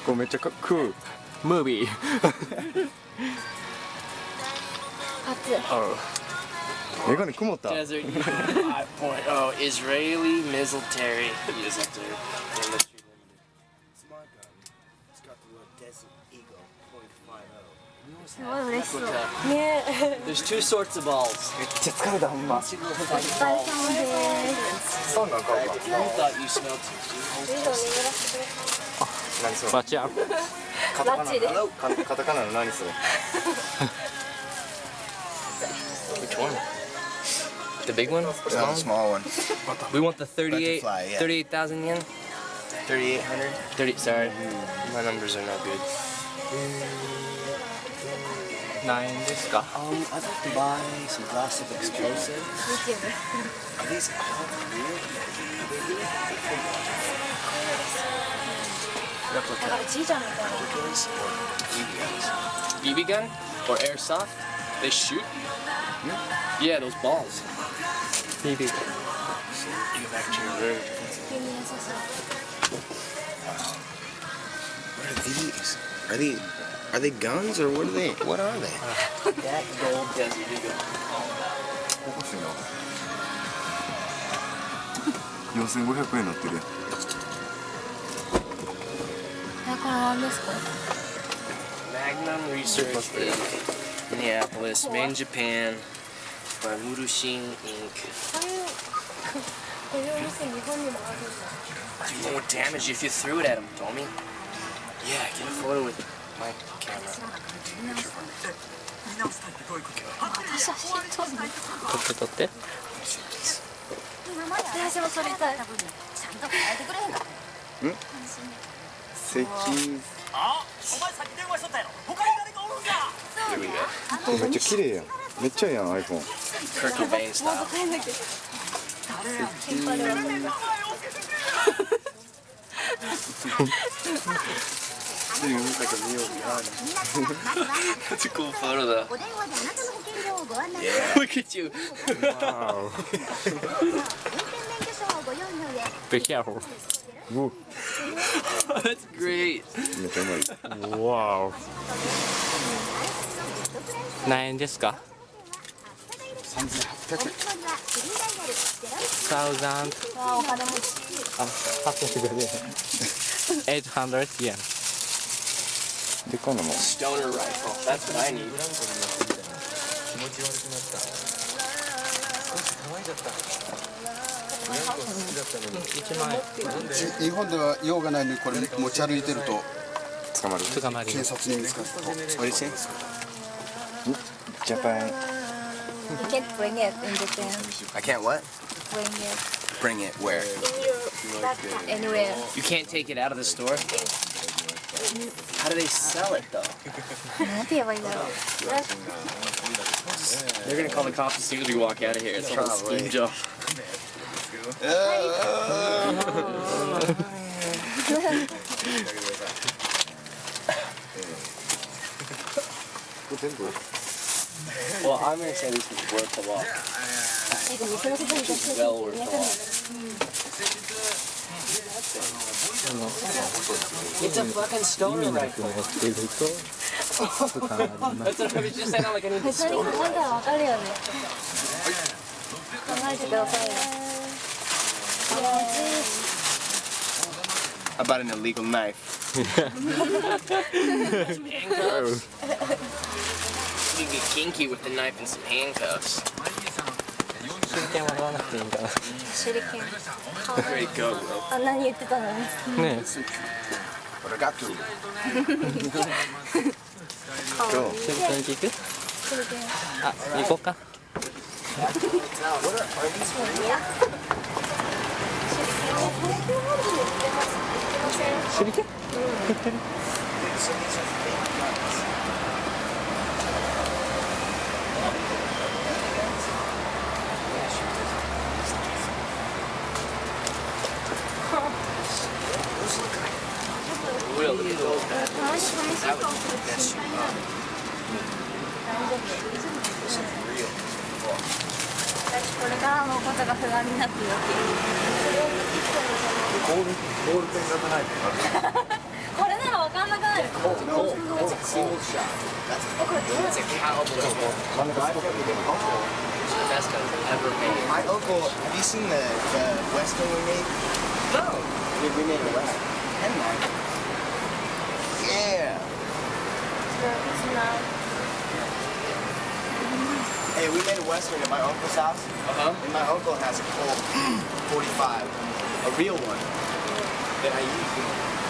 これめっちゃクールムービー。メガネ曇った。Desert 5.0 Israeli military user industry limited. Smart gun. It's got the word Desert Eagle 0.50. There's two sorts of balls. めっちゃ疲れたほんま。お疲れ様です。そうなんか。You thought you smelled some. 何それ。バチャン。ラチで。カタカナの何それ。Which one? The big one? No, the small one. We want the 38,000 yeah. yen? 3,800. 30, sorry. My numbers are not good. 何円ですか？ I'd like to buy some plastic explosives. Are these all real? Replica. BB gun or airsoft? They shoot? Yeah, those balls. BB。 Get back to your room. What are these? Are they guns or what are they? What are they? That gold Desert Eagle. おかしいな。4500円になってるやん。これ何ですか？ Magnum Research in Minneapolis, made in Japan by Murushin Inc. こういうお店日本にもあるんだ。Do more damage if you threw it at him, Tommy. Yeah, get a photo with my camera. 私写真撮るの？撮って。私も撮りたい。石めっちゃ綺麗やん。めっちゃいいやん iPhone。 Kurt Cobain style. 見たか見よう。 That's a cool photo though. Yeah. Look at you. Wow. Be careful. That's great. めっちゃうまい。Wow. 何円ですか？ 3800円。1000。あ、お金持ち。あ、850円。800 yen。でかいのも。 Stoner rifle. That's what I need. 日本では用がないのにこれ持ち歩いてると捕まる。警察に見つかる。What are you saying? Japan. You can't bring it in Japan. I can't what? Bring it Bring it where? anywhere. You can't take it out of the store? How do they sell it though? なんて言えばいいんだろう。They're gonna call the cops as soon as we walk out of here. It's a whole scheme job. Well, I'm gonna say this is worth a lot. Well worth a lot. It's a fucking stoner rifle. That's what I was just saying. I'm like, I need the それに stoner 考えたら rifle. わかるよね。考えてくださいよ。 How about an illegal knife? Handcuffs. You can get kinky with the knife and some handcuffs. 手裏剣は買わなくていいんかな。手裏剣。 Great go, bro. あんなに言ってたのに。ねえ。 But I got to. かわいい。手裏剣行く？手裏剣。あ、行こうか。手裏剣？売ってる？ Will, look at those bad boys. That would mess you up. This is real. これからのことが不安になってるわけ。ボールペン型ない。Colt. That's a cold shot. That's a cowboy. It's the best gun we've ever made. My uncle, have you seen the Western we made? No. We made a Western. And mine. Yeah. Hey, we made a Western at my uncle's house. And my uncle has a Colt 45, a real one, that I use.